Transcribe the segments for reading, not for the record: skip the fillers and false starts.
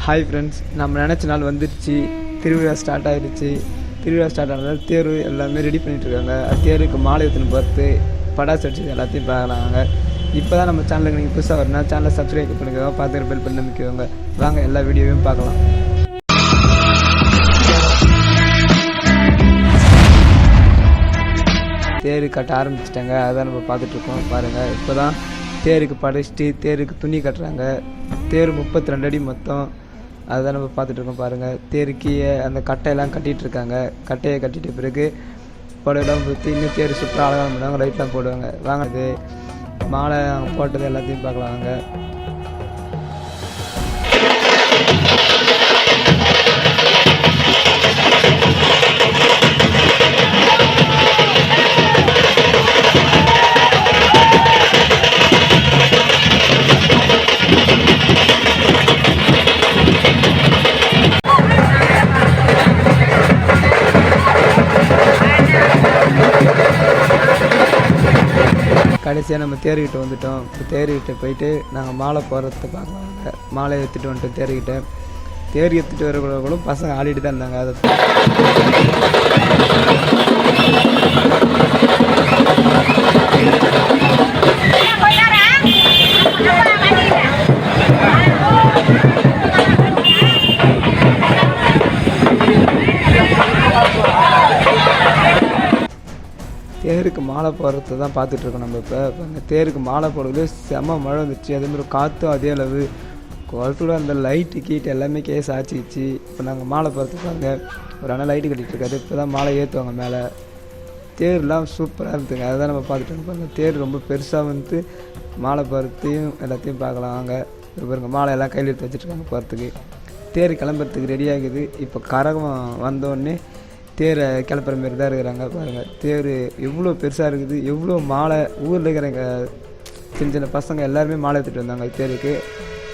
Hi friends, நம்ம நினச்ச நாள் வந்துடுச்சு. திருவிழா ஸ்டார்ட் ஆகிடுச்சு. திருவிழா ஸ்டார்ட் ஆனதால் தேர் எல்லாமே ரெடி பண்ணிகிட்ருக்காங்க. தேருக்கு மாலை எடுத்துன்னு பார்த்து படாசு அடிச்சு எல்லாத்தையும் பார்க்கலாங்க. இப்போ தான் நம்ம சேனலுக்கு நீங்கள் புதுசாக வரணும்னா சேனலை சப்ஸ்கிரைப் பண்ணிக்கோங்க, பார்த்து பெல் பண்ணி நம்பிக்கோங்க. வாங்க எல்லா வீடியோவையும் பார்க்கலாம். தேர் கட்ட ஆரம்பிச்சிட்டாங்க. அதான் நம்ம பார்த்துட்ருக்கோம். பாருங்கள், இப்போ தான் தேருக்கு படைச்சிட்டு தேருக்கு துணி கட்டுறாங்க. தேர் 32 அடி மொத்தம். அதுதான் நம்ம பார்த்துட்ருக்கோம். பாருங்கள், தேருக்கு அந்த கட்டையெல்லாம் கட்டிகிட்ருக்காங்க. கட்டையை கட்டிட்ட பிறகு புடவைலாம் ஊற்றி இன்னும் தேர் சூப்பராக அழகாக பண்ணுவாங்க. லைட்லாம் போடுவாங்க. வாங்க அது மாலை போட்டது எல்லாத்தையும் பார்க்கலாம். வாங்க. கடைசியாக நம்ம தேர்கிட்ட வந்துவிட்டோம். இப்போ தேர்கிட்ட போயிட்டு நாங்கள் மாலை போடுறத பார்க்கலாங்க. மாலை எடுத்துகிட்டு வந்துட்டோம். தேர்கிட்ட தேர் எடுத்துகிட்டு வரக்கூட பசங்க ஆடிட்டு தான் இருந்தாங்க. அதை தேருக்கு மாலை போடுறது தான் பார்த்துட்ருக்கோம். நம்ம இப்போ அந்த தேருக்கு மாலை போடுறது செம்ம மழை வந்துச்சு. அதேமாதிரி காற்றும் அதே அளவு குளத்தோட அந்த லைட்டு கீட்டு எல்லாமே கேஸ் ஆச்சிச்சு. இப்போ நாங்கள் மாலை போடுறதுக்கு பாருங்க, ஒரு அண்ணன் லைட்டு கட்டிகிட்ருக்காரு. இப்போ தான் மாலை ஏற்றுவாங்க மேலே. தேர்லாம் சூப்பராக இருந்துங்க. அதை தான் நம்ம பார்த்துட்டு பாருங்கள். தேர் ரொம்ப பெருசாக வந்து மாலை போகிறதையும் எல்லாத்தையும் பார்க்கலாம். வாங்க. இப்போ பாருங்க, மாலை எல்லாம் கையில் எடுத்து வச்சுட்ருக்காங்க போகிறதுக்கு. தேர் கிளம்புறதுக்கு ரெடி ஆகுது. இப்போ கரகம் வந்தோடனே தேரை கிளப்புற மாரி தான் இருக்கிறாங்க. பாருங்கள், தேர் எவ்வளோ பெருசாக இருக்குது. எவ்வளோ மாலை ஊரில் இருக்கிறவங்க சின்ன சின்ன பசங்க எல்லாருமே மாலை எடுத்துகிட்டு வந்தாங்க தேருக்கு.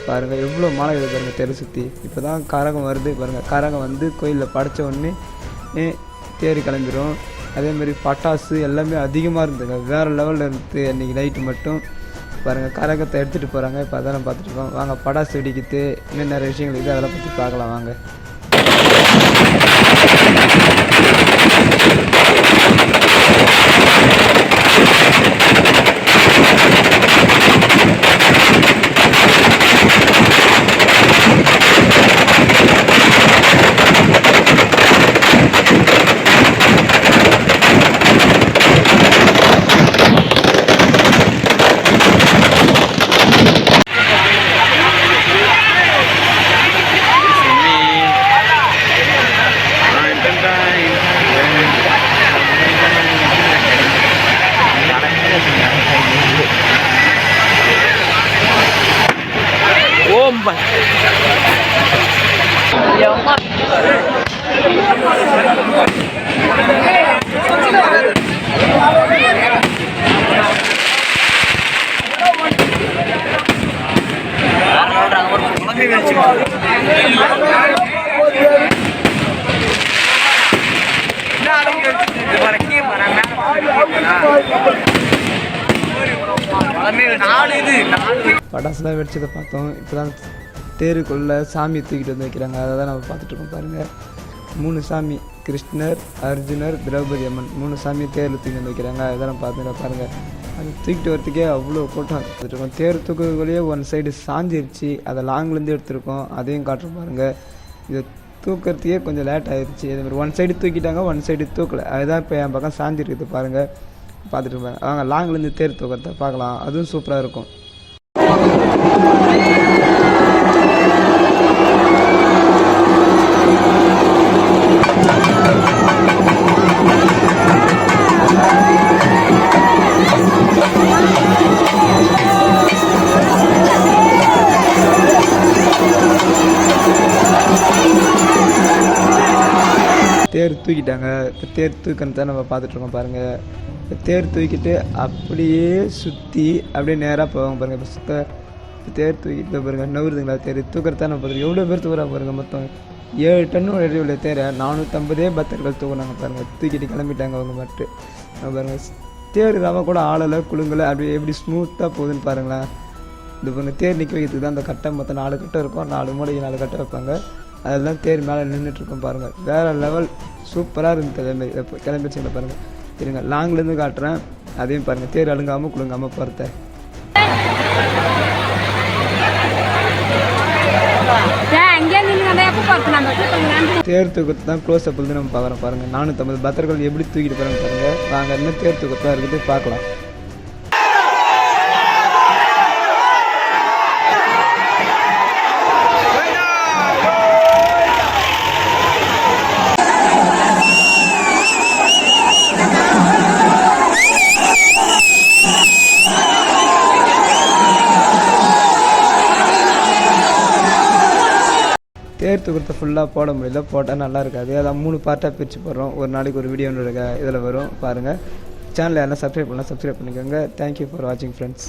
பாருங்கள், எவ்வளோ மாலை எடுத்து பாருங்கள் தேரை சுற்றி. இப்போ தான் கரகம் வருது. பாருங்கள், கரகம் வந்து கோயிலில் படைத்த உடனே தேர் கிளம்பிடும். அதேமாதிரி பட்டாசு எல்லாமே அதிகமாக இருந்துங்க. வேறு லெவலில் இருந்து அன்றைக்கி நைட்டு மட்டும் பாருங்கள் கரகத்தை எடுத்துகிட்டு போகிறாங்க. இப்போ அதெல்லாம் பார்த்துட்ருக்கோம். வாங்க, பட்டாசு வெடிக்கிட்டு இன்னும் நிறைய விஷயங்கள் இருக்குது. அதெல்லாம் பற்றி பார்க்கலாம். வாங்க. பட்டாசுலாம் வெடிச்சதை பார்த்தோம். இப்போ தான் தேருக்குள்ளே சாமி தூக்கிட்டு வந்து வைக்கிறாங்க. அதை தான் நம்ம பார்த்துட்ருக்கோம். பாருங்கள், 3 சாமி, கிருஷ்ணர், அர்ஜுனர், திரௌபதி அம்மன் 3 சாமி தேரில் தூக்கி வந்து வைக்கிறாங்க. அதெல்லாம் நம்ம பார்த்துட்டு பாருங்கள். அது தூக்கிட்டு வரத்துக்கே அவ்வளோ கூட்டம் எடுத்துகிட்ருக்கோம். தேர் தூக்குறதுக்குள்ளேயே ஒன் சைடு சாஞ்சிருச்சு. அதை லாங்லேருந்து எடுத்துருக்கோம். அதையும் காட்டுறோம். பாருங்கள், இதை தூக்கிறதுக்கே கொஞ்சம் லேட் ஆகிடுச்சு. அதேமாதிரி ஒன் சைடு தூக்கிட்டாங்க, ஒன் சைடு தூக்கலை. அதுதான் இப்போ என் பக்கம் சாஞ்சிருக்குது. பாருங்கள், பார்த்துட்டு இருப்பாங்க. அவங்க லாங்லேருந்து தேர் தூக்கிறத பார்க்கலாம். அதுவும் சூப்பராக இருக்கும். தேர் தூக்கிட்டாங்க. இப்போ தேர் தூக்கன்னு தான் நம்ம பார்த்துட்ருக்கோம். பாருங்கள், இப்போ தேர் தூக்கிட்டு அப்படியே சுற்றி அப்படியே நேராக போவாங்க. பாருங்கள், இப்போ இப்போ தேர் தூக்கிட்டு பாருங்கள் நவுறுதுங்களா தேர் தூக்கிறதா நம்ம பார்த்துருக்கோம். எவ்வளோ பேர் தூக்குறாங்க பாருங்கள். மொத்தம் 7 டன்னு உள்ள தேரை 450 பக்தர்கள் தூக்குனாங்க. பாருங்கள், தூக்கிட்டு கிளம்பிட்டாங்க அவங்க மட்டும். பாருங்கள், தேர் இல்லாமல் கூட ஆளலை குழுங்கலை. அப்படி எப்படி ஸ்மூத்தாக போகுதுன்னு பாருங்களேன். இது பண்ண தேர் நிற்க வைக்கிறதுக்கு தான் அந்த கட்டை மொத்தம் 4 கட்டை இருக்கும், 4 மூளைக்கு 4 கட்டை வைப்பாங்க. அதெல்லாம் தேர் மேலே நின்றுட்டுருக்கோம் பாருங்கள். வேறு லெவல் சூப்பராக இருந்து கிளம்பிடுச்சுங்க பாருங்கள். சரிங்க, லாங்லேருந்து காட்டுறேன், அதையும் பாருங்கள். தேர் அழுங்காமல் குழுங்காமல் போகிறத தேர் தூக்கத்தை தான் க்ளோஸ் அப் வந்து நம்ம பார்க்குறோம் பாருங்கள். 450 பக்தர்கள் எப்படி தூக்கிட்டு போகிறாங்க பாருங்கள். வாங்க இன்னும் தேர் தூக்கத்தான் இருக்குது, பார்க்கலாம். தேர் தூக்கத்தை ஃபுல்லாக போட முடியல, போட்டால் நல்லா இருக்காது. அதான் 3 பார்ட்டாக பிரித்து போடுறோம். ஒரு நாளைக்கு ஒரு வீடியோன்னு இதில் வரும் பாருங்கள். சேனலை யாரெல்லாம் சப்ஸ்கிரைப் பண்ணலாம், சப்ஸ்கிரைப் பண்ணிக்கோங்க. தேங்க்யூ ஃபார் வாட்சிங் ஃப்ரெண்ட்ஸ்.